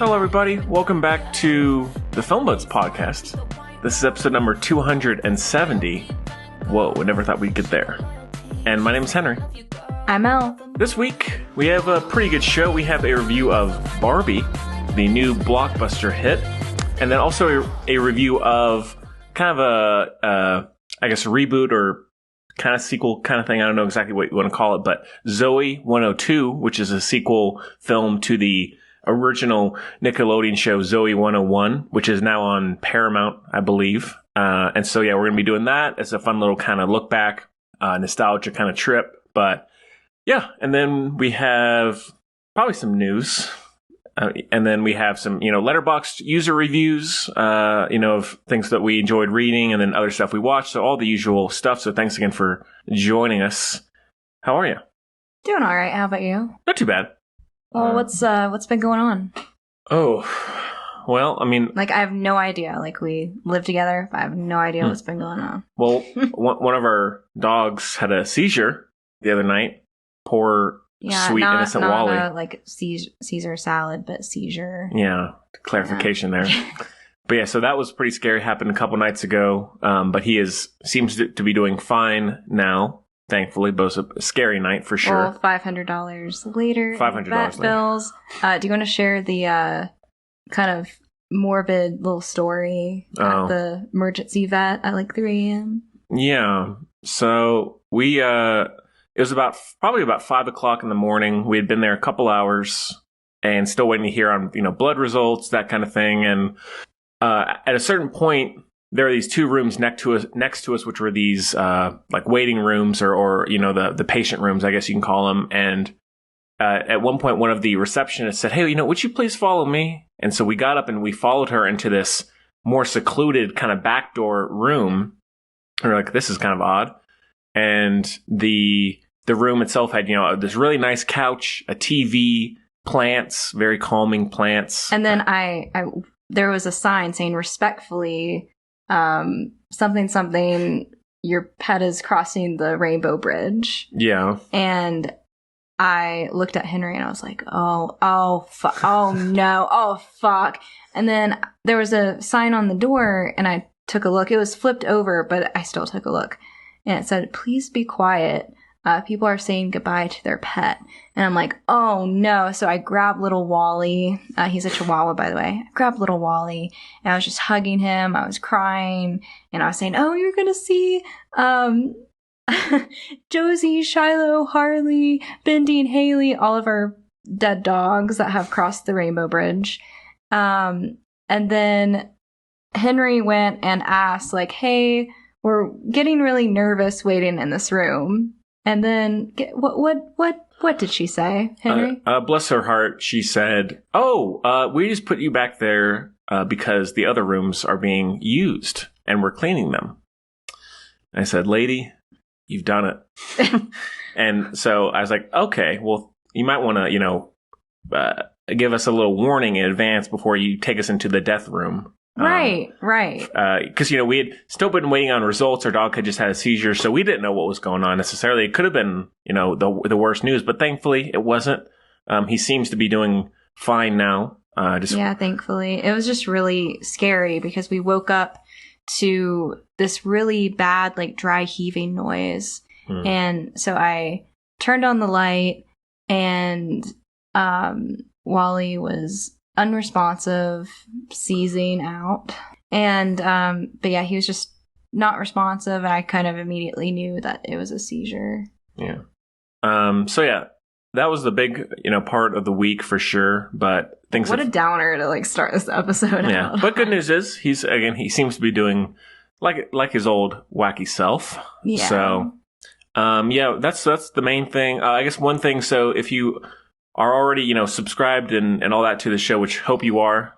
Hello, everybody. Welcome back to the Film Buds podcast. This is episode number 270. Whoa, I never thought we'd get there. And my name is Henry. I'm Elle. This week, we have a pretty good show. We have a review of Barbie, the new blockbuster hit, and then also a review of kind of a reboot or kind of sequel kind of thing. I don't know exactly what you want to call it, but Zoey 102, which is a sequel film to the original Nickelodeon show Zoey 101, which is now on Paramount, I believe. And so, yeah, we're going to be doing that as a fun little kind of look back, nostalgia kind of trip. But yeah, and then we have probably some news. And then we have some, Letterboxd user reviews, of things that we enjoyed reading and then other stuff we watched. So all the usual stuff. So thanks again for joining us. How are you? Doing all right. How about you? Not too bad. Well, what's been going on? Oh, well, I mean... I have no idea. We live together, but I have no idea what's been going on. Well, one of our dogs had a seizure the other night. Poor, sweet, innocent Wally. Not Caesar salad, but seizure. Yeah, clarification there. But yeah, so that was pretty scary. Happened a couple nights ago. But he seems to be doing fine now. Thankfully, but it was a scary night for sure. Well, $500 later. $500 vet bills. Do you want to share the kind of morbid little story at the emergency vet at 3 a.m.? Yeah. So we it was probably about 5 o'clock in the morning. We had been there a couple hours and still waiting to hear on blood results, that kind of thing. And at a certain point, there are these two rooms next to us, which were these waiting rooms or the patient rooms, I guess you can call them. And at one point, one of the receptionists said, "Hey, would you please follow me?" And so we got up and we followed her into this more secluded kind of backdoor room. And we're like, this is kind of odd. And the room itself had this really nice couch, a TV, plants, very calming plants. And then there was a sign saying respectfully, something, your pet is crossing the rainbow bridge. Yeah. And I looked at Henry and I was like, oh, fuck. Oh, no. Oh, fuck. And then there was a sign on the door and I took a look. It was flipped over, but I still took a look. And it said, "Please be quiet. People are saying goodbye to their pet." And I'm like, oh no. So I grabbed little Wally. He's a Chihuahua, by the way. I grabbed little Wally and I was just hugging him. I was crying and I was saying, "Oh, you're going to see, Josie, Shiloh, Harley, Bendy, and Haley, all of our dead dogs that have crossed the rainbow bridge." And then Henry went and asked "Hey, we're getting really nervous waiting in this room." And then what did she say, Henry? Bless her heart, she said, we just put you back there because the other rooms are being used and we're cleaning them. I said, "Lady, you've done it." And so I was like, okay, well, you might want to, give us a little warning in advance before you take us into the death room. Right. Because, we had still been waiting on results. Our dog had just had a seizure, so we didn't know what was going on necessarily. It could have been, the worst news, but thankfully it wasn't. He seems to be doing fine now. Yeah, thankfully. It was just really scary because we woke up to this really bad, dry heaving noise. And so I turned on the light and Wally was unresponsive, seizing out. And but yeah, he was just not responsive and I kind of immediately knew that it was a seizure. Yeah. So yeah, that was the big part of the week for sure, but what a downer to start this episode out. But good news is he seems to be doing like his old wacky self. Yeah. So that's the main thing. I guess one thing, so if you are already, subscribed and all that to the show, which hope you are,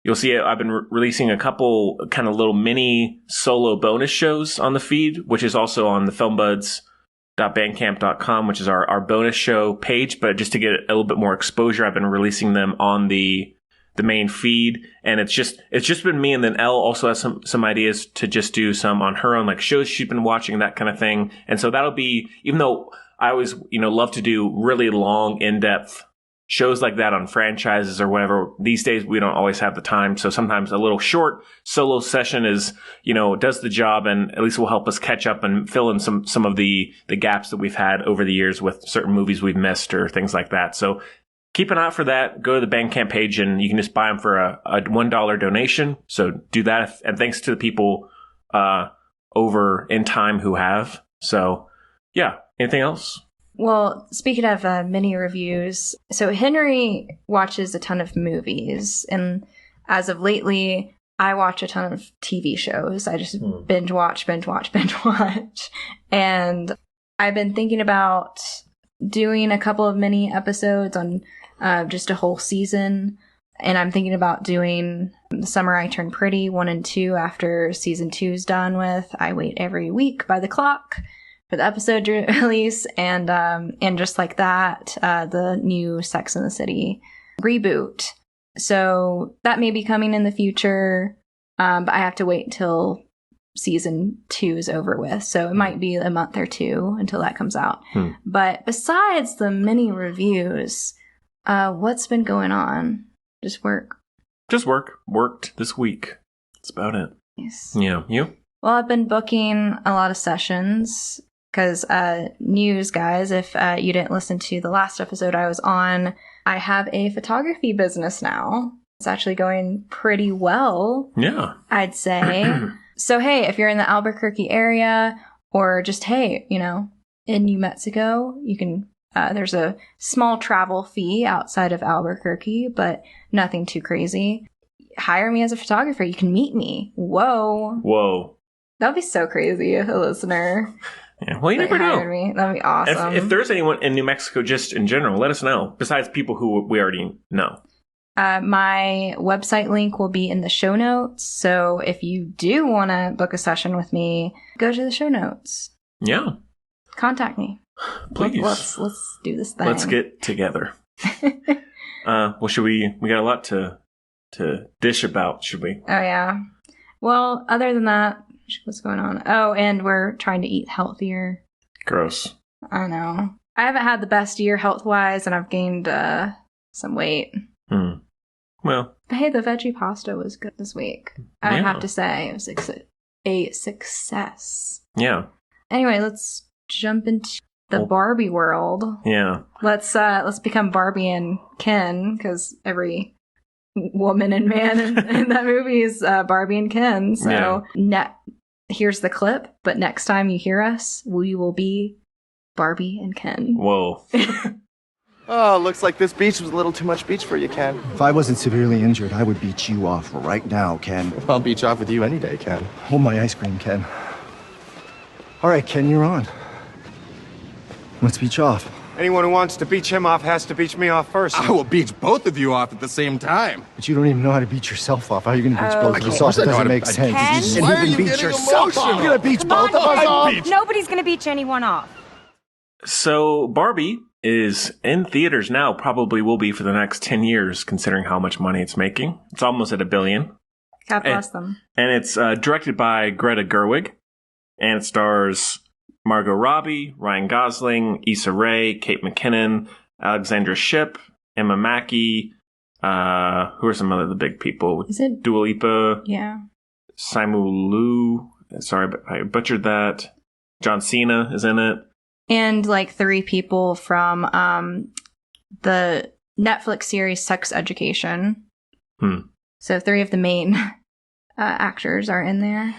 you'll see I've been releasing a couple kind of little mini solo bonus shows on the feed, which is also on the filmbuds.bandcamp.com, which is our bonus show page. But just to get a little bit more exposure, I've been releasing them on the main feed. And it's just been me. And then Elle also has some ideas to just do some on her own, shows she's been watching, that kind of thing. And so that'll be, even though I always, love to do really long, in-depth shows like that on franchises or whatever. These days, we don't always have the time. So sometimes a little short solo session is, does the job and at least will help us catch up and fill in some of the gaps that we've had over the years with certain movies we've missed or things like that. So keep an eye out for that. Go to the Bandcamp page and you can just buy them for a $1 donation. So do that. And thanks to the people over in time who have. So yeah. Anything else? Well, speaking of mini reviews, so Henry watches a ton of movies, and as of lately, I watch a ton of TV shows. I just binge watch. And I've been thinking about doing a couple of mini episodes on just a whole season. And I'm thinking about doing The Summer I Turned Pretty 1 and 2 after season 2's done with. I wait every week by the clock for the episode release, and just like that, the new Sex and the City reboot. So that may be coming in the future, but I have to wait until season 2 is over with. So it might be a month or two until that comes out. But besides the mini reviews, what's been going on? Just work. Worked this week. That's about it. Yes. Yeah. You? Well, I've been booking a lot of sessions. Because news, guys, if you didn't listen to the last episode I was on, I have a photography business now. It's actually going pretty well. Yeah. I'd say. So, hey, if you're in the Albuquerque area or just, hey, in New Mexico, you can, there's a small travel fee outside of Albuquerque, but nothing too crazy. Hire me as a photographer. You can meet me. Whoa. That'd be so crazy if a listener... Yeah. Well, you never know. That'd be awesome. If there's anyone in New Mexico, just in general, let us know. Besides people who we already know. My website link will be in the show notes. So if you do want to book a session with me, go to the show notes. Yeah. Contact me. Please. Let's do this thing. Let's get together. Well, we got a lot to dish about, should we? Oh, yeah. Well, other than that, what's going on? Oh, and we're trying to eat healthier. Gross. I know. I haven't had the best year health-wise, and I've gained some weight. Well. But hey, the veggie pasta was good this week. I have to say, it was a success. Yeah. Anyway, let's jump into the Barbie world. Yeah. Let's become Barbie and Ken, because every woman and man in that movie is Barbie and Ken. So here's the clip, but next time you hear us, we will be Barbie and Ken. Whoa. Oh, looks like this beach was a little too much beach for you, Ken. If I wasn't severely injured, I would beat you off right now, Ken. I'll beach off with you any day, Ken. Hold my ice cream, Ken. All right, Ken, you're on. Let's beach off. Anyone who wants to beach him off has to beach me off first. I will beach both of you off at the same time. But you don't even know how to beach yourself off. How are you going to beach both of us course off? It I know how doesn't to make beach- sense. Ken? You Why are didn't you beach getting yourself off. emotional? You're going to beach both of us off? Nobody's gonna beach anyone off. So Barbie is in theaters now, probably will be for the next 10 years, considering how much money it's making. It's almost at $1 billion. God bless them. And it's directed by Greta Gerwig. And it stars Margot Robbie, Ryan Gosling, Issa Rae, Kate McKinnon, Alexandra Shipp, Emma Mackey. Who are some other the big people? Is it Dua Lipa? Yeah. Simu Liu. Sorry, but I butchered that. John Cena is in it. And like 3 people from the Netflix series Sex Education. So 3 of the main actors are in there.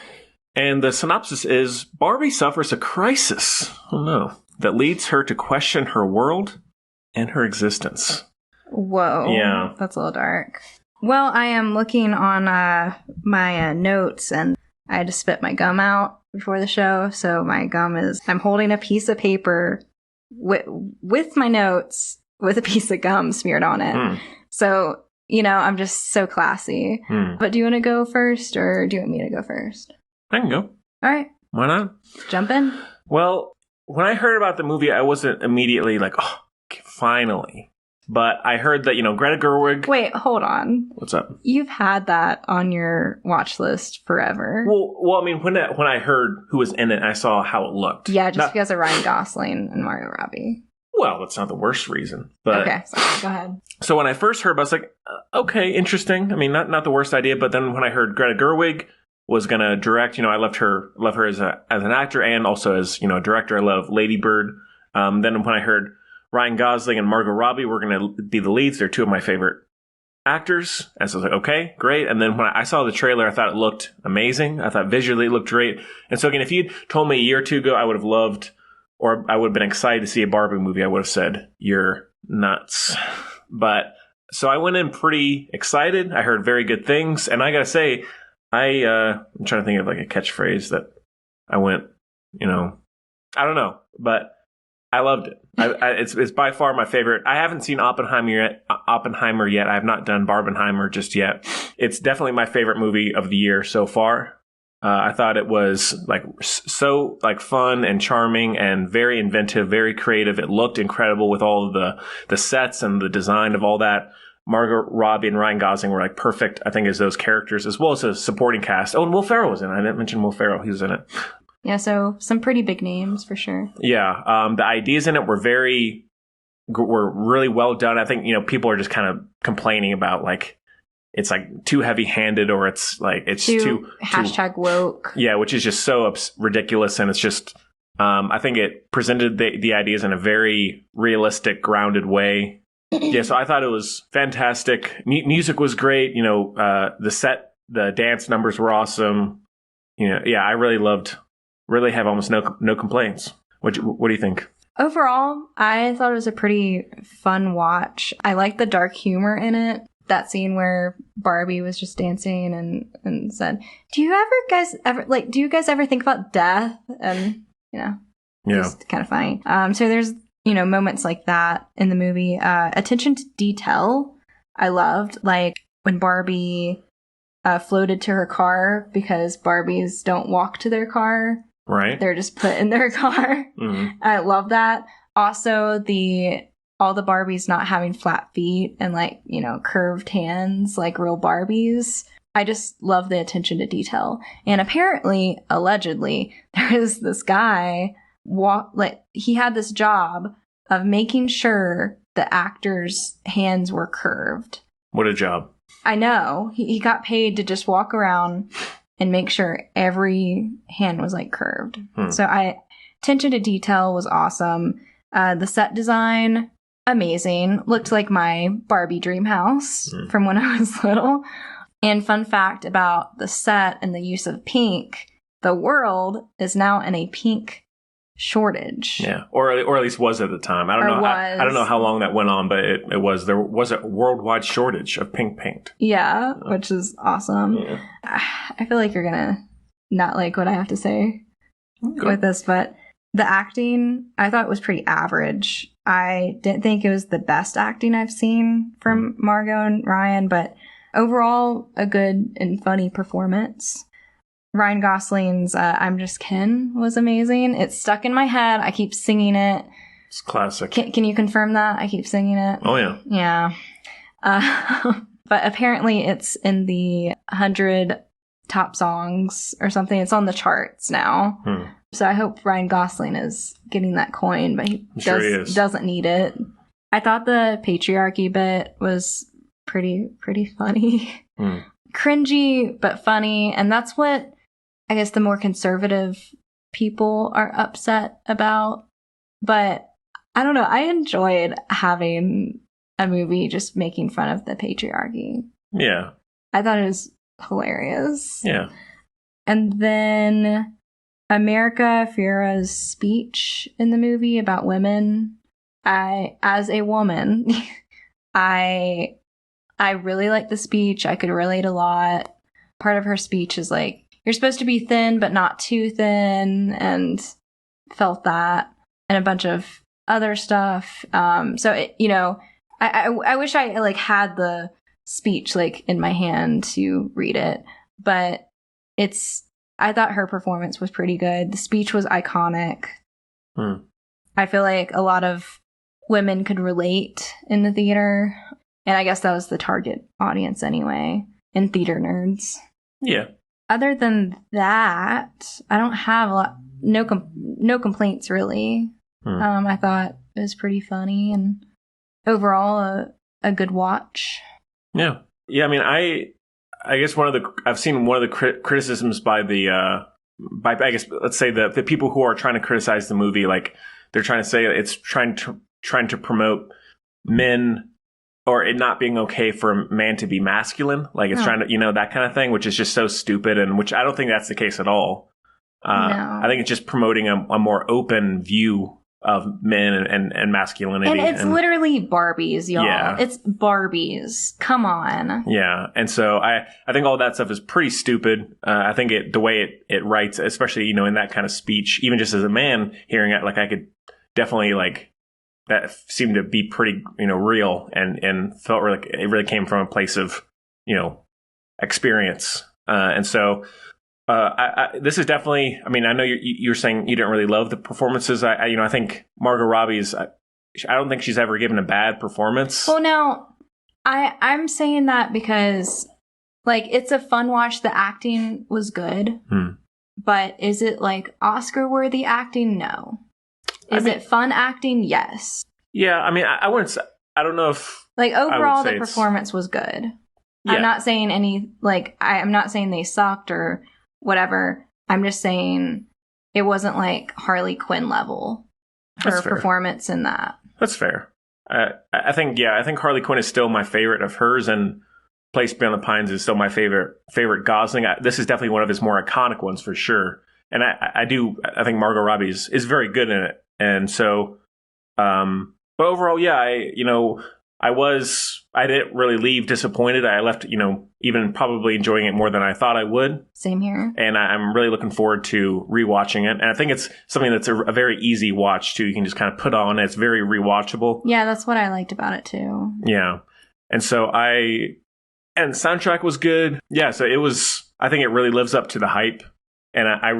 And the synopsis is Barbie suffers a crisis. Oh no. That leads her to question her world and her existence. Whoa. Yeah. That's a little dark. Well, I am looking on my notes, and I had to spit my gum out before the show. So my gum is, I'm holding a piece of paper with my notes with a piece of gum smeared on it. So, I'm just so classy. But do you want to go first, or do you want me to go first? I can go. All right. Why not? Jump in. Well, when I heard about the movie, I wasn't immediately like, oh, finally. But I heard that, Greta Gerwig. Wait, hold on. What's up? You've had that on your watch list forever. Well, I mean, when I heard who was in it, I saw how it looked. Yeah, just because of Ryan Gosling and Margot Robbie. Well, that's not the worst reason. But Okay, sorry, go ahead. So when I first heard, I was like, okay, interesting. I mean, not the worst idea. But then when I heard Greta Gerwig was going to direct, I love her as an actor and also as, a director. I love Lady Bird. Then when I heard Ryan Gosling and Margot Robbie were going to be the leads, they're two of my favorite actors. And so I was like, okay, great. And then when I saw the trailer, I thought it looked amazing. I thought visually it looked great. And so again, if you'd told me a year or two ago, I would have loved, or I would have been excited to see a Barbie movie, I would have said, you're nuts. But so I went in pretty excited. I heard very good things. And I got to say, I'm trying to think of like a catchphrase that I went, I don't know, but I loved it. It's by far my favorite. I haven't seen Oppenheimer yet. I have not done Barbenheimer just yet. It's definitely my favorite movie of the year so far. I thought it was so fun and charming and very inventive, very creative. It looked incredible with all of the sets and the design of all that. Margaret Robbie and Ryan Gosling were perfect, I think, as those characters, as well as a supporting cast. Oh, and Will Ferrell was in it. I didn't mention Will Ferrell. He was in it. Yeah, so some pretty big names for sure. Yeah, the ideas in it were really well done. I think people are just kind of complaining about it's too heavy-handed, or it's too hashtag woke. Yeah, which is just so ridiculous, and it's just I think it presented the ideas in a very realistic, grounded way. Yeah, so I thought it was fantastic. Music was great. The dance numbers were awesome. I really loved. Really have almost no complaints. What do you think? Overall, I thought it was a pretty fun watch. I liked the dark humor in it. That scene where Barbie was just dancing and said, do you guys ever think about death? And, it's kind of funny. So there's, moments like that in the movie. Attention to detail, I loved. Like when Barbie floated to her car, because Barbies don't walk to their car. Right. They're just put in their car. Mm-hmm. I love that. Also, all the Barbies not having flat feet and curved hands like real Barbies. I just love the attention to detail. And apparently, allegedly, there is this guy he had this job of making sure the actors' hands were curved. What a job. I know. He got paid to just walk around and make sure every hand was curved. So attention to detail was awesome. The set design, amazing. Looked like my Barbie dream house from when I was little. And fun fact about the set and the use of pink, the world is now in a pink shortage. Yeah, or at least was at the time. I don't know. I don't know how long that went on, but it was. There was a worldwide shortage of pink paint. Yeah, which is awesome. Yeah. I feel like you're gonna not like what I have to say with this, but the acting I thought was pretty average. I didn't think it was the best acting I've seen from Margot and Ryan, but overall a good and funny performance. Ryan Gosling's I'm Just Ken was amazing. It's stuck in my head. I keep singing it. It's classic. Can you confirm that? I keep singing it. Oh, yeah. Yeah. But apparently it's in the 100 top songs or something. It's on the charts now. So I hope Ryan Gosling is getting that coin, but he doesn't need it. I thought the patriarchy bit was pretty funny. Cringy, but funny. And that's what I guess the more conservative people are upset about. But I don't know. I enjoyed having a movie just making fun of the patriarchy. Yeah. I thought it was hilarious. Yeah. And then America Ferrera's speech in the movie about women. As a woman, I really liked the speech. I could relate a lot. Part of her speech is you're supposed to be thin, but not too thin, and felt that, and a bunch of other stuff. So I wish I had the speech in my hand to read it, but I thought her performance was pretty good. The speech was iconic. I feel like a lot of women could relate in the theater. And I guess that was the target audience anyway, and theater nerds. Yeah. Other than that, I don't have no complaints really. I thought It was pretty funny and overall a good watch. Yeah. Yeah, I mean, I guess I've seen one of the criticisms by I guess, let's say the people who are trying to criticize the movie, like they're trying to say it's trying to promote men, or it not being okay for a man to be masculine. Like it's trying to, that kind of thing, which is just so stupid, and which I don't think that's the case at all. No. I think it's just promoting a more open view of men and masculinity. And it's literally Barbies, y'all. Yeah. It's Barbies. Come on. Yeah. And so I think all that stuff is pretty stupid. I think the way it writes, especially, in that kind of speech, even just as a man hearing it, like I could definitely that seemed to be pretty, real and felt like it really came from a place of, experience. And so this is definitely, I mean, I know you're saying you didn't really love the performances. I think Margot Robbie's, I don't think she's ever given a bad performance. Well, now, I'm saying that because, it's a fun watch. The acting was good. But is it, Oscar-worthy acting? No. Is it fun acting? Yes. Yeah, I mean, I wouldn't say, I don't know if... overall, the performance was good. Yeah. I'm not saying I'm not saying they sucked or whatever. I'm just saying it wasn't Harley Quinn level, her performance in that. That's fair. I think Harley Quinn is still my favorite of hers, and Place Beyond the Pines is still my favorite Gosling. This is definitely one of his more iconic ones for sure. And I think Margot Robbie is very good in it. And so, but overall, yeah, I didn't really leave disappointed. I left, even probably enjoying it more than I thought I would. Same here. And I'm really looking forward to rewatching it. And I think it's something that's a very easy watch too. You can just kind of put on. It's very rewatchable. Yeah, that's what I liked about it too. Yeah. And so and the soundtrack was good. Yeah. So I think it really lives up to the hype. And I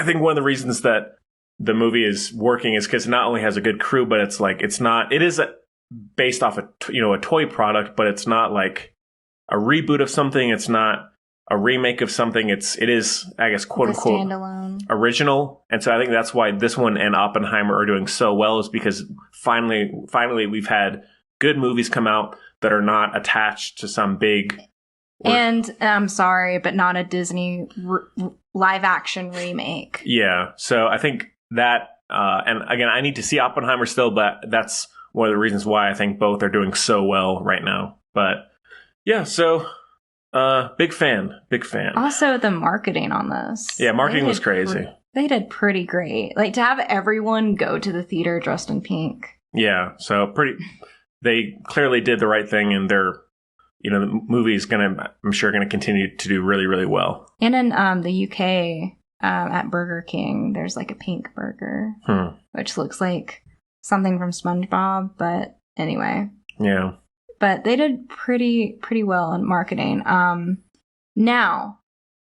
think one of the reasons that the movie is working is because it not only has a good crew, but it is based off a toy product, but it's not like a reboot of something. It's not a remake of something. It is, I guess, quote unquote, standalone original. And so I think that's why this one and Oppenheimer are doing so well, is because finally we've had good movies come out that are not attached to some big. And I'm sorry, but not a Disney live action remake. Yeah. So I think that, and again, I need to see Oppenheimer still, but that's one of the reasons why I think both are doing so well right now. But yeah, so big fan. Also, the marketing on this. Yeah, marketing was crazy. They did pretty great. To have everyone go to the theater dressed in pink. Yeah, so they clearly did the right thing, and the movie is I'm sure gonna continue to do really, really well. And in the UK, at Burger King, there's a pink burger, which looks like something from SpongeBob, but anyway. Yeah. But they did pretty well in marketing. Now,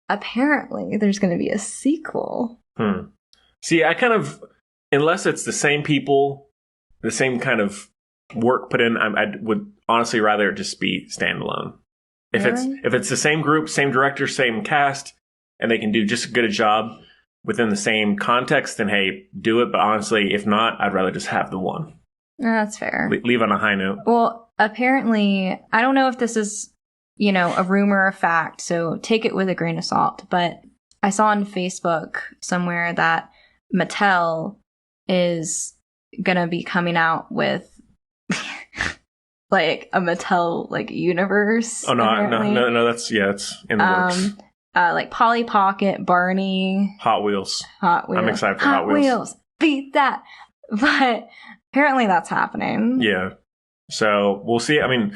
apparently, there's going to be a sequel. See, unless it's the same people, the same kind of work put in, I would honestly rather it just be standalone. Really? If it's the same group, same director, same cast, and they can do just as good a job within the same context, then hey, do it. But honestly, if not, I'd rather just have the one. That's fair. Leave on a high note. Well, apparently, I don't know if this is, a rumor or fact, so take it with a grain of salt. But I saw on Facebook somewhere that Mattel is going to be coming out with a Mattel universe. Oh, no, that's, it's in the works. Polly Pocket, Barney. Hot Wheels. I'm excited for Hot Wheels. Beat that. But apparently that's happening. Yeah. So we'll see. I mean,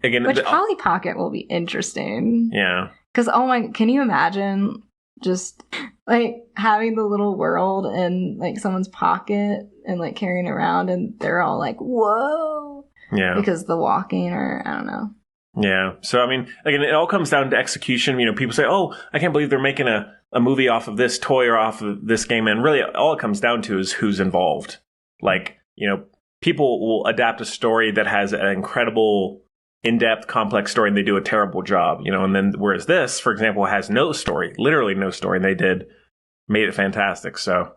again. Polly Pocket will be interesting. Yeah. Because, can you imagine just having the little world in someone's pocket and carrying it around and they're all whoa. Yeah. Because the walking or I don't know. Yeah. So, I mean, again, it all comes down to execution. People say, oh, I can't believe they're making a movie off of this toy or off of this game. And really, all it comes down to is who's involved. People will adapt a story that has an incredible, in-depth, complex story, and they do a terrible job, And then, whereas this, for example, has no story, literally no story, and they made it fantastic. So,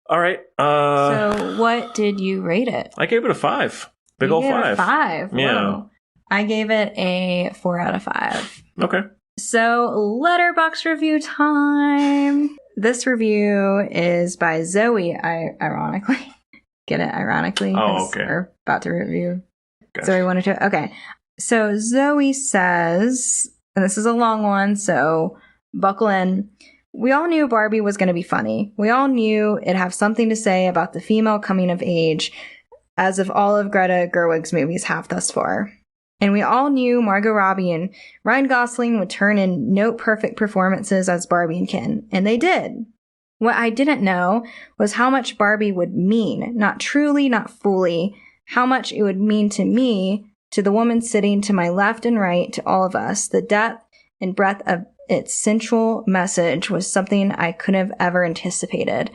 All right. So what did you rate it? I gave it a 5. Big You old gave it 5. a 5. Yeah. Whoa. I gave it a 4 out of 5. Okay. So, letterbox review time. This review is by Zoey, ironically. Get it? Ironically? Oh, okay. We're about to review. Gotcha. Zoey wanted to. Okay. So, Zoey says, and this is a long one, so buckle in. We all knew Barbie was going to be funny. We all knew it'd have something to say about the female coming of age, as of all of Greta Gerwig's movies have thus far. And we all knew Margot Robbie and Ryan Gosling would turn in note-perfect performances as Barbie and Ken. And they did. What I didn't know was how much Barbie would mean. Not truly, not fully. How much it would mean to me, to the woman sitting to my left and right, to all of us. The depth and breadth of its central message was something I couldn't have ever anticipated.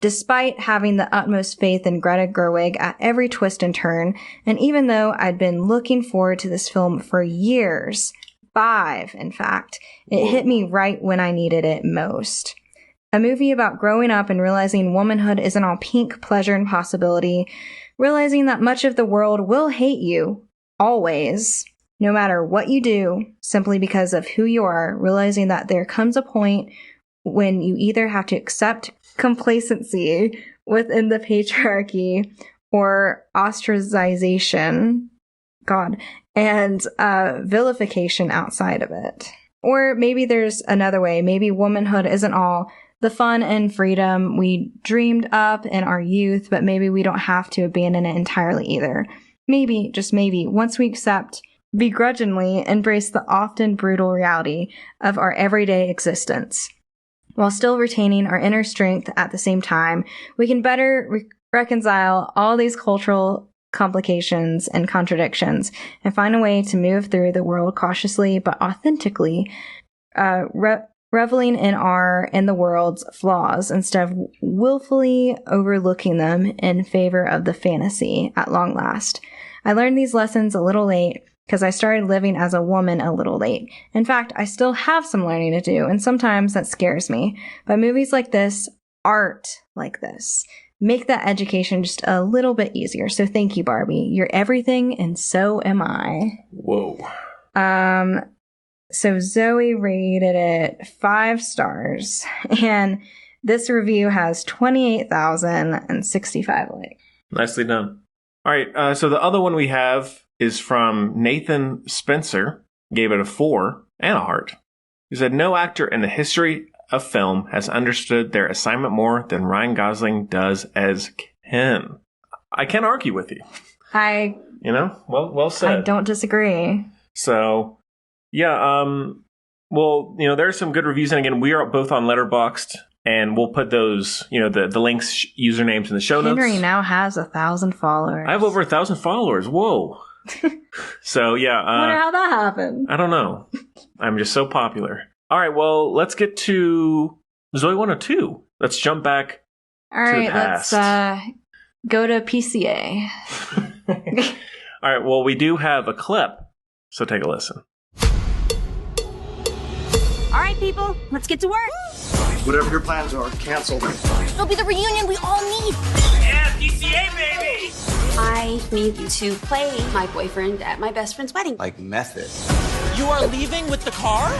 Despite having the utmost faith in Greta Gerwig at every twist and turn, and even though I'd been looking forward to this film for years, 5 in fact, it hit me right when I needed it most. A movie about growing up and realizing womanhood isn't all pink pleasure and possibility, realizing that much of the world will hate you, always, no matter what you do, simply because of who you are, realizing that there comes a point when you either have to accept complacency within the patriarchy or ostracization, and vilification outside of it. Or maybe there's another way. Maybe womanhood isn't all the fun and freedom we dreamed up in our youth, but maybe we don't have to abandon it entirely either. Maybe, just maybe, once we accept, begrudgingly embrace the often brutal reality of our everyday existence, while still retaining our inner strength at the same time, we can better reconcile all these cultural complications and contradictions and find a way to move through the world cautiously but authentically, reveling in our and the world's flaws instead of willfully overlooking them in favor of the fantasy at long last. I learned these lessons a little late, because I started living as a woman a little late. In fact, I still have some learning to do, and sometimes that scares me. But movies like this, art like this, make that education just a little bit easier. So thank you, Barbie. You're everything, and so am I. Whoa. So Zoey rated it 5 stars, and this review has 28,065 likes. Nicely done. All right, so the other one we have is from Nathan Spencer, gave it a 4 and a heart. He said, no actor in the history of film has understood their assignment more than Ryan Gosling does as Ken. I can't argue with you. Well said. I don't disagree. So, yeah, well, there's some good reviews. And again, we are both on Letterboxd, and we'll put those, the links, usernames in the show notes. Henry now has 1,000 followers. I have over 1,000 followers. Whoa. So, yeah. I wonder how that happened. I don't know. I'm just so popular. All right, well, let's get to Zoey 102. Let's jump back to the past. Let's go to PCA. All right, well, we do have a clip, so take a listen. All right, people, let's get to work. Whatever your plans are, cancel them. It'll be the reunion we all need. Yeah, PCA, baby! I need to play my boyfriend at my best friend's wedding. Like method. You are leaving with the car?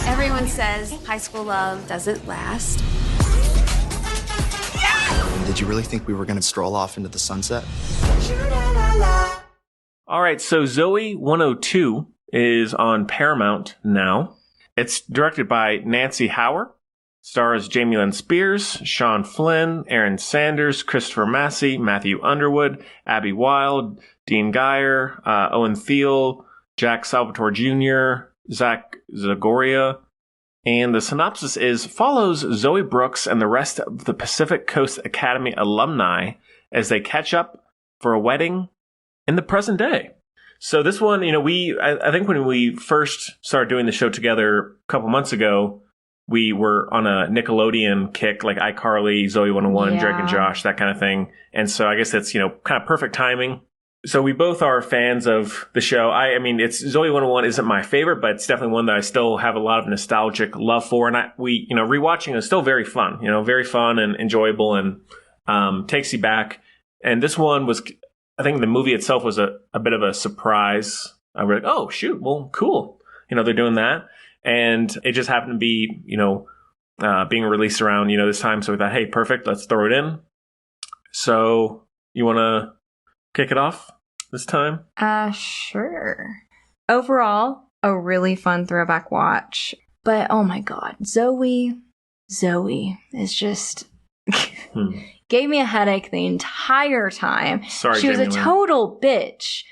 Everyone says high school love doesn't last. Did you really think we were going to stroll off into the sunset? All right, so Zoey 102 is on Paramount now. It's directed by Nancy Hauer. Stars Jamie Lynn Spears, Sean Flynn, Aaron Sanders, Christopher Massey, Matthew Underwood, Abby Wilde, Dean Geyer, Owen Thiel, Jack Salvatore Jr., Zach Zagoria. And the synopsis is, follows Zoe Brooks and the rest of the Pacific Coast Academy alumni as they catch up for a wedding in the present day. So this one, I think when we first started doing the show together a couple months ago, we were on a Nickelodeon kick, like iCarly, Zoey 101, Yeah. Drake and Josh, that kind of thing. And so I guess it's, kind of perfect timing So we both are fans of the show. I mean, it's Zoey 101 isn't my favorite, but it's definitely one that I still have a lot of nostalgic love for. And rewatching is still very fun, very fun and enjoyable and takes you back. And this one was, I think the movie itself was a bit of a surprise. I was like, oh, shoot, well, cool. They're doing that. And it just happened to be, being released around, this time. So we thought, hey, perfect, let's throw it in. So you want to kick it off this time? Sure. Overall, a really fun throwback watch. But oh my god, Zoey is just gave me a headache the entire time. Sorry, she was Jamie a Lynn. total bitch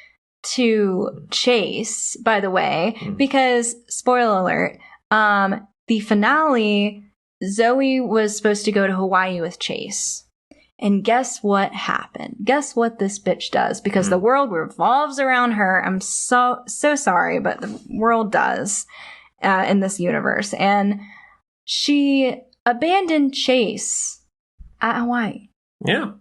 to Chase, by the way, because spoiler alert, the finale, Zoey was supposed to go to Hawaii with Chase. And guess what happened? Guess what this bitch does? Because the world revolves around her. I'm so sorry, but the world does in this universe. And she abandoned Chase at Hawaii. Yeah.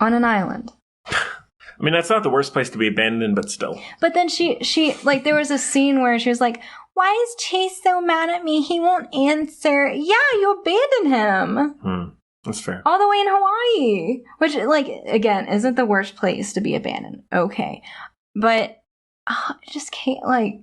On an island. I mean, that's not the worst place to be abandoned, but still. But then she like, there was a scene where she was like, why is Chase so mad at me? He won't answer. Yeah, you abandoned him. That's fair. All the way in Hawaii, which, like, again, isn't the worst place to be abandoned. Okay. But I just can't, like,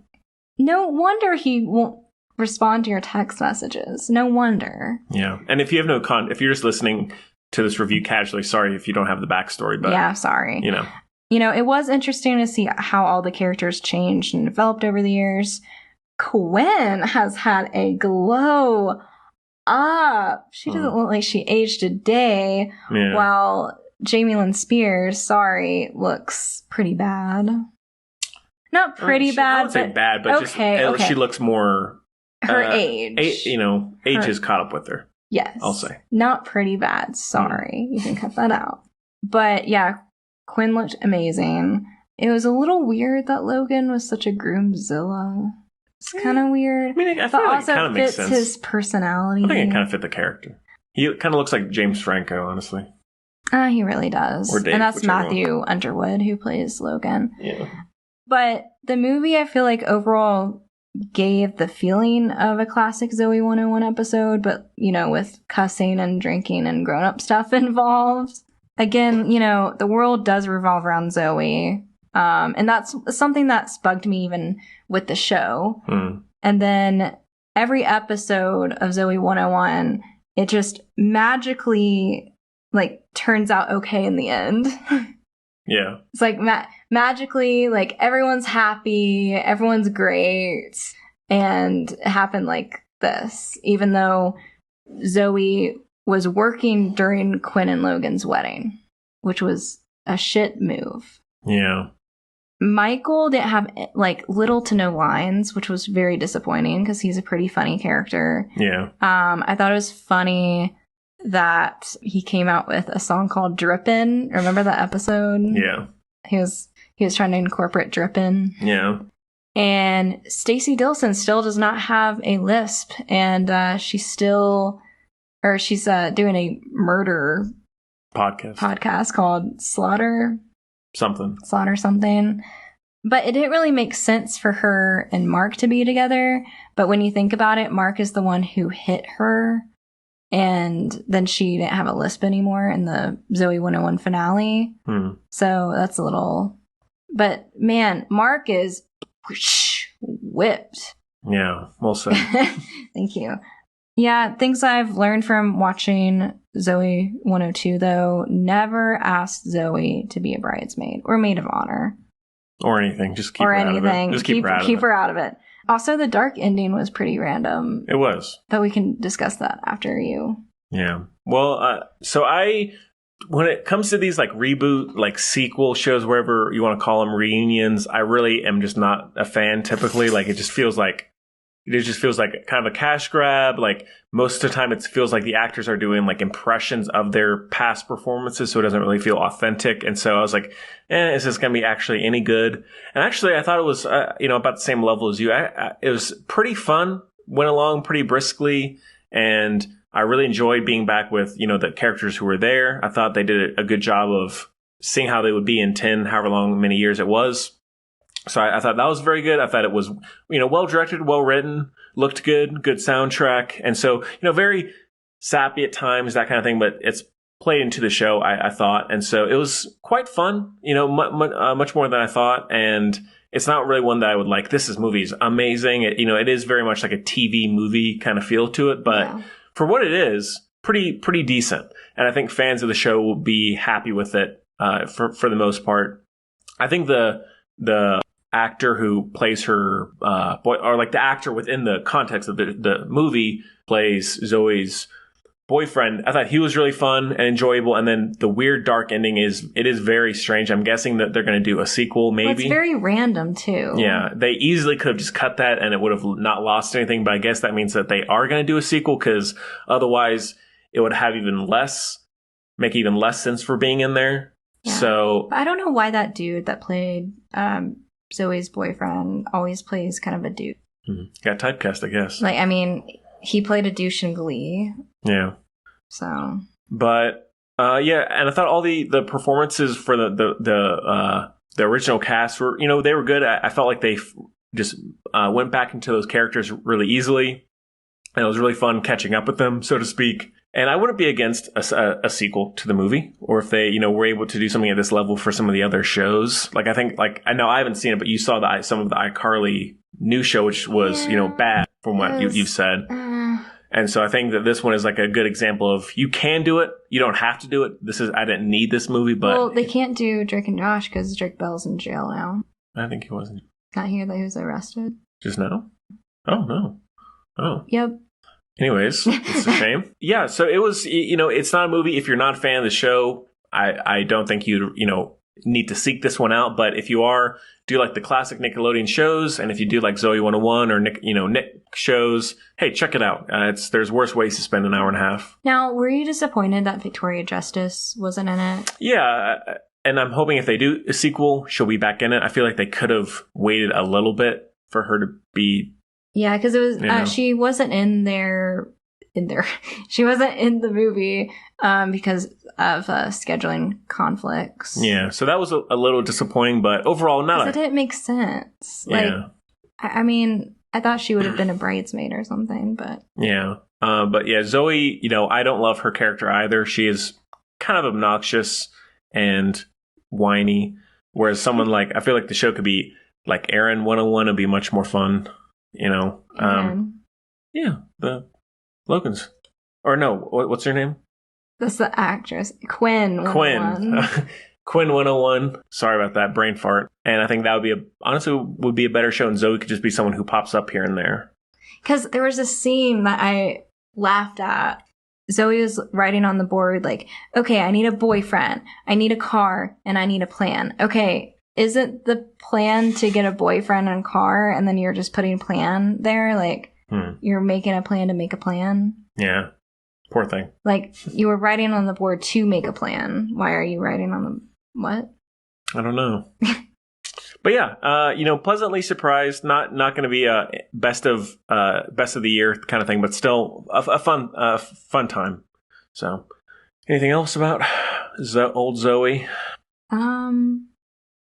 no wonder he won't respond to your text messages. No wonder. Yeah. And if you have if you're just listening to this review casually, sorry if you don't have the backstory, but yeah, sorry. You know, it was interesting to see how all the characters changed and developed over the years. Quinn has had a glow up. She doesn't look like she aged a day, while Jamie Lynn Spears, sorry, looks pretty bad. Not pretty bad, I would say bad, but okay. She looks more her age. Age has caught up with her. Yes, I'll say not pretty bad. Sorry, you can cut that out. But yeah, Quinn looked amazing. It was a little weird that Logan was such a groomzilla. It's kind of weird. I mean, I feel like it kind of makes sense. His personality. I think it kind of fit the character. He kind of looks like James Franco, honestly. He really does. Or Dave, and that's Matthew Underwood who plays Logan. Yeah. But the movie, I feel like overall gave the feeling of a classic Zoey 101 episode, but, with cussing and drinking and grown-up stuff involved. Again, the world does revolve around Zoey. And that's something that's bugged me even with the show. And then every episode of Zoey 101, it just magically turns out okay in the end. Yeah. It's like magically, everyone's happy, everyone's great, and it happened like this, even though Zoey was working during Quinn and Logan's wedding, which was a shit move. Yeah. Michael didn't have little to no lines, which was very disappointing because he's a pretty funny character. Yeah. I thought it was funny that he came out with a song called Drippin'. Remember that episode? Yeah. He was trying to incorporate Drippin'. Yeah. And Stacey Dilson still does not have a lisp, and she's doing a murder podcast called Slaughter something. But it didn't really make sense for her and Mark to be together. But when you think about it, Mark is the one who hit her, and then she didn't have a lisp anymore in the Zoey 101 finale. So that's a little... But man, Mark is whipped. Yeah, well said. Thank you. Yeah, things I've learned from watching Zoey 102, though, never ask Zoey to be a bridesmaid or maid of honor. Or anything. Just keep her out of it. Just keep her out of it. Also, the dark ending was pretty random. It was. But we can discuss that after you. Yeah. Well, when it comes to these reboot, sequel shows, wherever you want to call them, reunions, I really am just not a fan typically. It just feels like kind of a cash grab. Most of the time it feels like the actors are doing impressions of their past performances, so it doesn't really feel authentic. And so I was like, is this going to be actually any good? And actually I thought it was, about the same level as you. It was pretty fun, went along pretty briskly, and I really enjoyed being back with, the characters who were there. I thought they did a good job of seeing how they would be in 10, however many years it was. So I thought that was very good. I thought it was, well directed, well written, looked good soundtrack. And so, very sappy at times, that kind of thing, but it's played into the show, I thought. And so it was quite fun, much more than I thought. And it's not really one that I would like, this movie is amazing. It is very much like a TV movie kind of feel to it, but for what it is, pretty decent. And I think fans of the show will be happy with it, for the most part. I think the actor who plays her boy, or like the actor within the context of the movie plays Zoe's boyfriend, I thought he was really fun and enjoyable. And then the weird dark ending is very strange. I'm guessing that they're going to do a sequel, maybe. Well, it's very random too. Yeah, they easily could have just cut that and it would have not lost anything. But I guess that means that they are going to do a sequel, because otherwise it would have make even less sense for being in there. Yeah. So I don't know why that dude that played Zoe's boyfriend always plays kind of a dude. Got typecast, I guess. Like, I mean, he played a douche in Glee. Yeah. So. But and I thought all the performances for the original cast were, they were good. I felt like they just went back into those characters really easily, and it was really fun catching up with them, so to speak. And I wouldn't be against a sequel to the movie, or if they, were able to do something at this level for some of the other shows. Like, I think, I know I haven't seen it, but you saw some of the iCarly new show, which was, bad from what you've said. And so I think that this one is like a good example of, you can do it. You don't have to do it. I didn't need this movie, but. Well, they can't do Drake and Josh because Drake Bell's in jail now. I think he wasn't. Not here that he was arrested. Just now? Oh, no. Oh. Yep. Anyways, it's a shame. Yeah, so it was, it's not a movie. If you're not a fan of the show, I don't think you need to seek this one out. But if you do like the classic Nickelodeon shows, and if you do like Zoey 101 or Nick shows, hey, check it out. There's worse ways to spend an hour and a half. Now, were you disappointed that Victoria Justice wasn't in it? Yeah, and I'm hoping if they do a sequel, she'll be back in it. I feel like they could have waited a little bit for her to be. Yeah, because it was she wasn't in there. She wasn't in the movie because of scheduling conflicts. Yeah, so that was a little disappointing, but overall, it didn't make sense. Yeah. I mean, I thought she would have been a bridesmaid or something, but yeah. But yeah, Zoey, I don't love her character either. She is kind of obnoxious and whiny, whereas someone I feel like the show could be like Erin 101 would be much more fun. Yeah, the Logan's, or no, what's her name? That's the actress, Quinn 101. Quinn 101. Sorry about that brain fart. And I think that would be a better show, and Zoey could just be someone who pops up here and there. Because there was a scene that I laughed at. Zoey was writing on the board okay, I need a boyfriend, I need a car, and I need a plan. Okay. Isn't the plan to get a boyfriend and car, and then you're just putting plan there? You're making a plan to make a plan? Yeah. Poor thing. You were writing on the board to make a plan. Why are you writing on the what? I don't know. But yeah, pleasantly surprised. Not going to be a best of the year kind of thing, but still a fun time. So, anything else about old Zoey?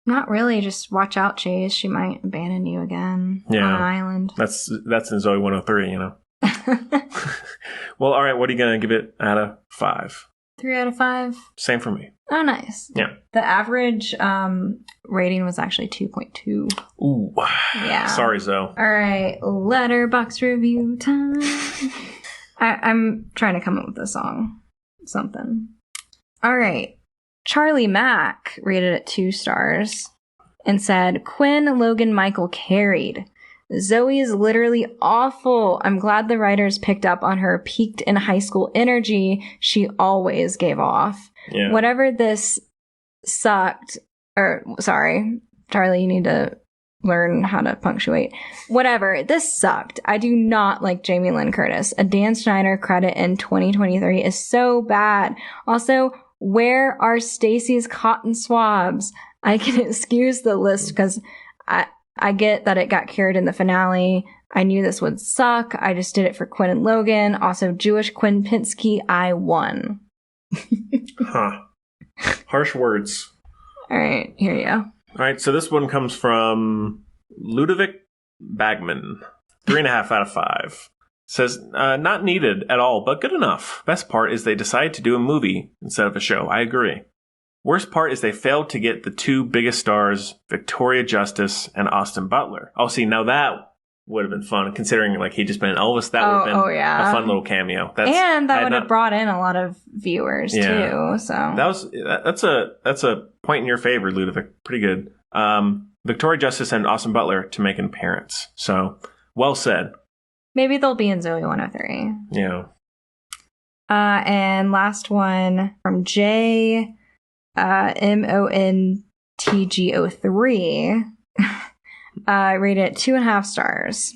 Not really. Just watch out, Chase. She might abandon you again on an island. That's in Zoey 103, Well, all right. What are you going to give it out of 5? 3 out of 5. Same for me. Oh, nice. Yeah. The average rating was actually 2.2. Ooh. Yeah. Sorry, Zoe. All right. Letterbox review time. I'm trying to come up with a song. Something. All right. Charlie Mack rated it 2 stars and said, Quinn, Logan, Michael carried. Zoe is literally awful. I'm glad the writers picked up on her peaked in high school energy she always gave off. Yeah. Whatever this sucked, sorry, Charlie, you need to learn how to punctuate. Whatever, this sucked. I do not like Jamie Lynn Curtis. A Dan Schneider credit in 2023 is so bad. Also, where are Stacy's cotton swabs? I can excuse the list because I get that it got cured in the finale. I knew this would suck. I just did it for Quinn and Logan. Also, Jewish Quinn Pinsky, I won. Huh. Harsh words. All right, here you go. All right, so this one comes from Ludovic Bagman. 3.5 out of 5. Says, not needed at all, but good enough. Best part is they decided to do a movie instead of a show. I agree. Worst part is they failed to get the two biggest stars, Victoria Justice and Austin Butler. Oh, see, now that would have been fun, considering like he just been in Elvis. That would have been a fun little cameo. And that would have brought in a lot of viewers too. So that's a point in your favor, Ludovic. Pretty good. Victoria Justice and Austin Butler to make an appearance. So well said. Maybe they'll be in Zoey 103. Yeah. And last one from J MONTG03. I rate it 2.5 stars.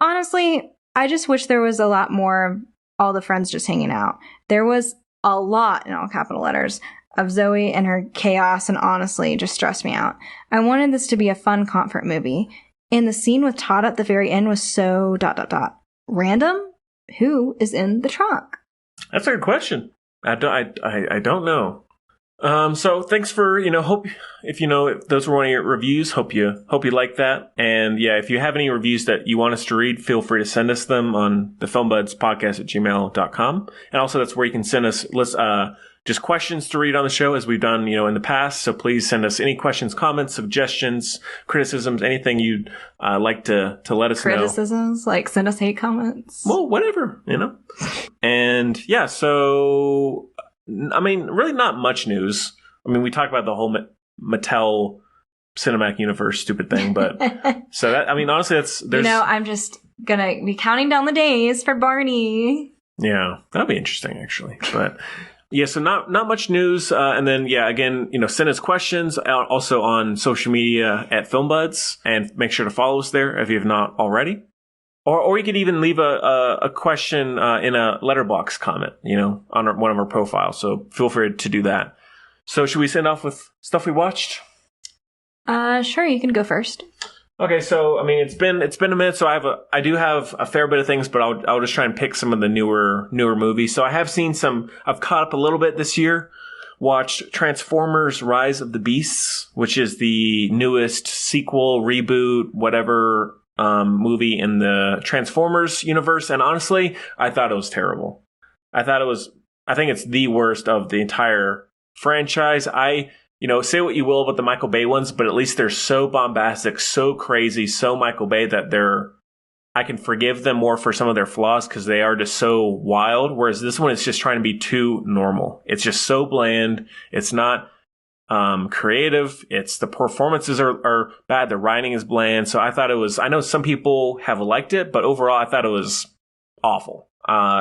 Honestly, I just wish there was a lot more of all the friends just hanging out. There was a lot, in all capital letters, of Zoey and her chaos, and honestly, just stressed me out. I wanted this to be a fun comfort movie, and the scene with Todd at the very end was so ... Random? Who is in the trunk? That's a good question. I don't know. So thanks for, hope if if those were one of your reviews, hope you like that. And yeah, if you have any reviews that you want us to read, feel free to send us them on the filmbudspodcast@gmail.com. And also that's where you can send us, just questions to read on the show as we've done, in the past. So please send us any questions, comments, suggestions, criticisms, anything you'd like to let us know. Criticisms, like send us hate comments. Well, whatever, And yeah, so I mean, really not much news. I mean, we talked about the whole Mattel cinematic universe stupid thing, but so that, I mean, honestly, there's I'm just gonna be counting down the days for Barney. Yeah, that'll be interesting actually, but. Yeah, so not much news. And then, yeah, again, send us questions also on social media at FilmBuds, and make sure to follow us there if you have not already. Or you could even leave a question in a letterbox comment, on one of our profiles. So feel free to do that. So should we send off with stuff we watched? Sure, you can go first. Okay, so I mean it's been a minute, so I do have a fair bit of things, but I'll just try and pick some of the newer movies. So I have seen I've caught up a little bit this year. Watched Transformers: Rise of the Beasts, which is the newest sequel, reboot, whatever movie in the Transformers universe, and honestly, I thought it was terrible. I think it's the worst of the entire franchise. Say what you will about the Michael Bay ones, but at least they're so bombastic, so crazy, so Michael Bay that I can forgive them more for some of their flaws because they are just so wild. Whereas this one is just trying to be too normal. It's just so bland. It's not creative. The performances are bad. The writing is bland. So I thought I know some people have liked it, but overall I thought it was awful.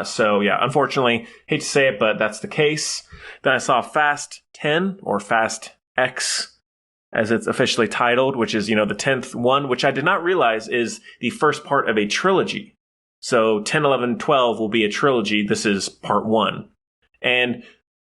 So yeah, unfortunately, hate to say it, but that's the case. Then I saw Fast 10 or Fast X as it's officially titled, which is, the 10th one, which I did not realize is the first part of a trilogy. So 10, 11, 12 will be a trilogy. This is part 1. And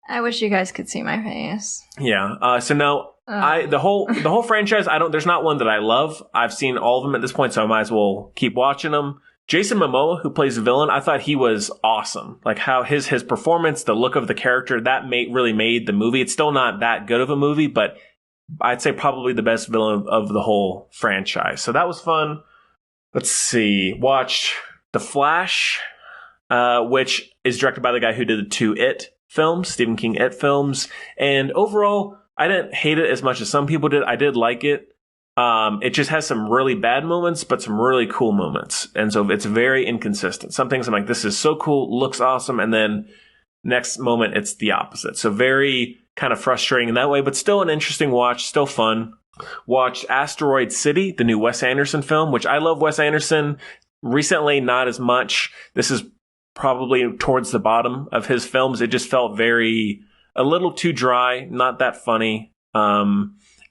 I wish you guys could see my face. Yeah. So no, the whole franchise, there's not one that I love. I've seen all of them at this point, so I might as well keep watching them. Jason Momoa, who plays the villain, I thought he was awesome. Like how his performance, the look of the character, that really made the movie. It's still not that good of a movie, but I'd say probably the best villain of the whole franchise. So that was fun. Let's see. Watched The Flash, which is directed by the guy who did the 2 It films, Stephen King It films. And overall, I didn't hate it as much as some people did. I did like it. It just has some really bad moments, but some really cool moments. And so it's very inconsistent. Some things I'm like, this is so cool, looks awesome. And then next moment, it's the opposite. So very kind of frustrating in that way, but still an interesting watch, still fun. Watched Asteroid City, the new Wes Anderson film, which I love Wes Anderson. Recently, not as much. This is probably towards the bottom of his films. It just felt a little too dry, not that funny.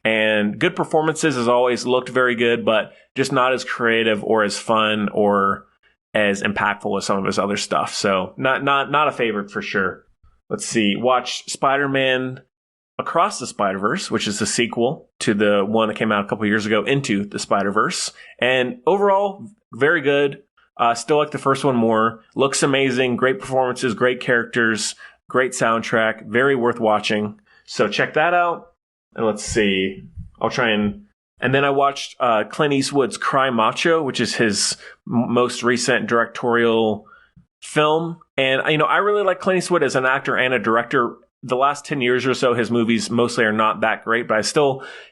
And good performances as always, looked very good, but just not as creative or as fun or as impactful as some of his other stuff. So not a favorite for sure. Let's see. Watch Spider-Man Across the Spider-Verse, which is the sequel to the one that came out a couple years ago, Into the Spider-Verse. And overall, very good. Still like the first one more. Looks amazing. Great performances, great characters, great soundtrack. Very worth watching. So check that out. And let's see. I'll try and then I watched Clint Eastwood's Cry Macho, which is his most recent directorial film. And, I really like Clint Eastwood as an actor and a director. The last 10 years or so, his movies mostly are not that great, but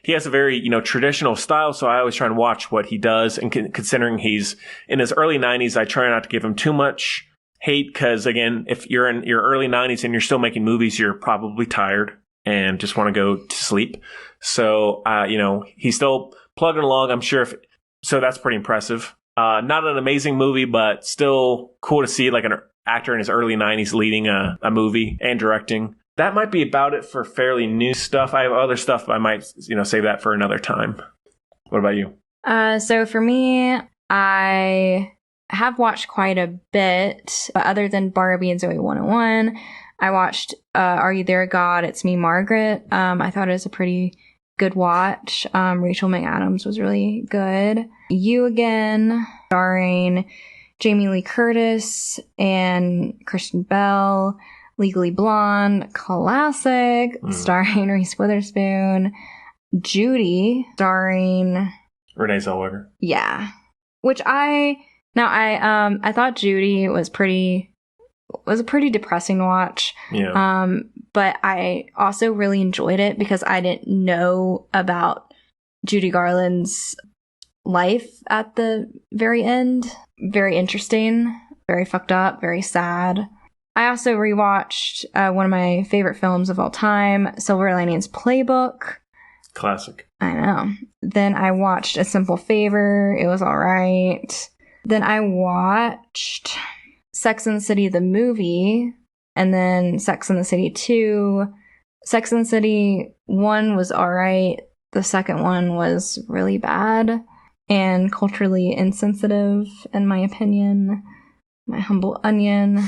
he has a very, traditional style. So I always try and watch what he does. And considering he's in his early 90s, I try not to give him too much hate because, again, if you're in your early 90s and you're still making movies, you're probably tired and just want to go to sleep. So, he's still plugging along, I'm sure. So that's pretty impressive. Not an amazing movie, but still cool to see like an actor in his early 90s leading a movie and directing. That might be about it for fairly new stuff. I have other stuff, but I might, save that for another time. What about you? So for me, I have watched quite a bit. Other than Barbie and Zoey 101, I watched Are You There, God? It's Me, Margaret. I thought it was a pretty good watch. Rachel McAdams was really good. You Again, starring Jamie Lee Curtis and Kristen Bell. Legally Blonde, classic, starring Reese Witherspoon. Judy, starring Renee Zellweger. Yeah, which I thought Judy was a pretty depressing watch. Yeah. But I also really enjoyed it because I didn't know about Judy Garland's life at the very end. Very interesting, very fucked up, very sad. I also rewatched one of my favorite films of all time, Silver Linings Playbook. Classic. I know. Then I watched A Simple Favor. It was all right. Then I watched Sex and the City, the movie, and then Sex and the City 2. Sex and the City 1 was all right. The second one was really bad and culturally insensitive, in my opinion. My humble onion.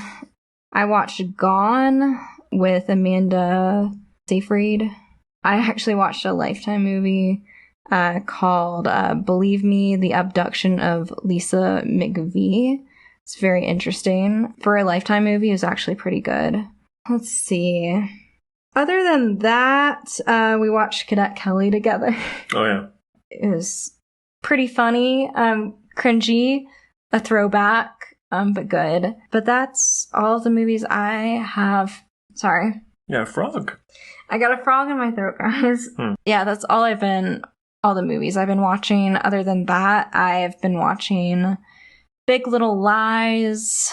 I watched Gone with Amanda Seyfried. I actually watched a Lifetime movie called Believe Me, The Abduction of Lisa McVey. It's very interesting. For a Lifetime movie, it was actually pretty good. Let's see. Other than that, we watched Cadet Kelly together. Oh, yeah. It was pretty funny, cringy, a throwback. But good. But that's all of the movies I have. Sorry. Yeah, frog. I got a frog in my throat, guys. Yeah, that's all the movies I've been watching. Other than that, I've been watching Big Little Lies.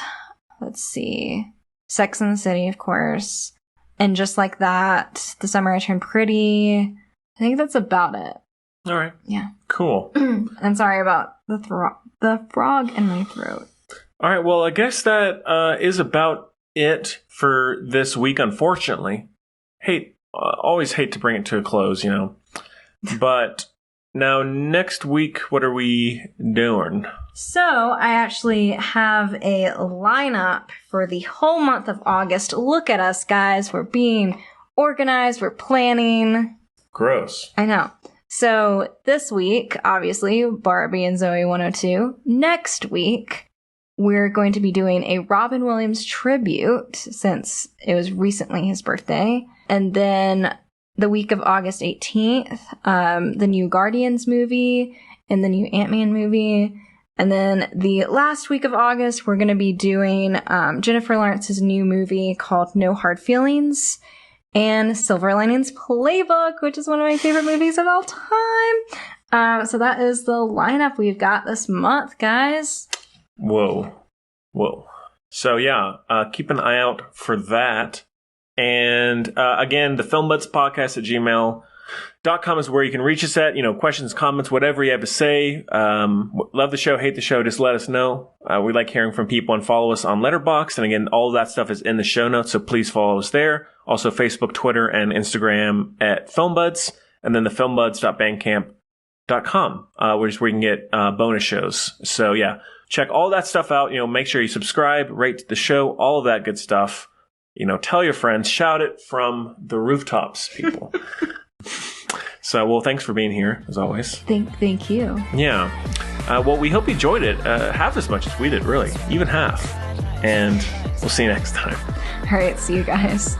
Let's see. Sex and the City, of course. And Just Like That. The Summer I Turned Pretty. I think that's about it. All right. Yeah. Cool. And sorry about the frog in my throat. All right, well, I guess that is about it for this week, unfortunately. Always hate to bring it to a close, But now, next week, what are we doing? So, I actually have a lineup for the whole month of August. Look at us, guys. We're being organized. We're planning. Gross. I know. So, this week, obviously, Barbie and Zoey 102. Next week, we're going to be doing a Robin Williams tribute since it was recently his birthday. And then the week of August 18th, the new Guardians movie and the new Ant-Man movie. And then the last week of August, we're going to be doing Jennifer Lawrence's new movie called No Hard Feelings and Silver Linings Playbook, which is one of my favorite movies of all time. So that is the lineup we've got this month, guys. Whoa. So yeah, keep an eye out for that. And again, the filmbuds.podcast@gmail.com is where you can reach us at, questions, comments, whatever you have to say. Love the show, hate the show, just let us know. We like hearing from people, and follow us on Letterboxd. And again, all of that stuff is in the show notes, so please follow us there. Also Facebook, Twitter, and Instagram at filmbuds, and then the filmbuds.bandcamp.com, which is where you can get bonus shows. So yeah, check all that stuff out. Make sure you subscribe, rate the show, all of that good stuff. Tell your friends, shout it from the rooftops, people. So, well, thanks for being here, as always. Thank you. Yeah. Well, we hope you enjoyed it half as much as we did, really. Even half. And we'll see you next time. All right, see you guys.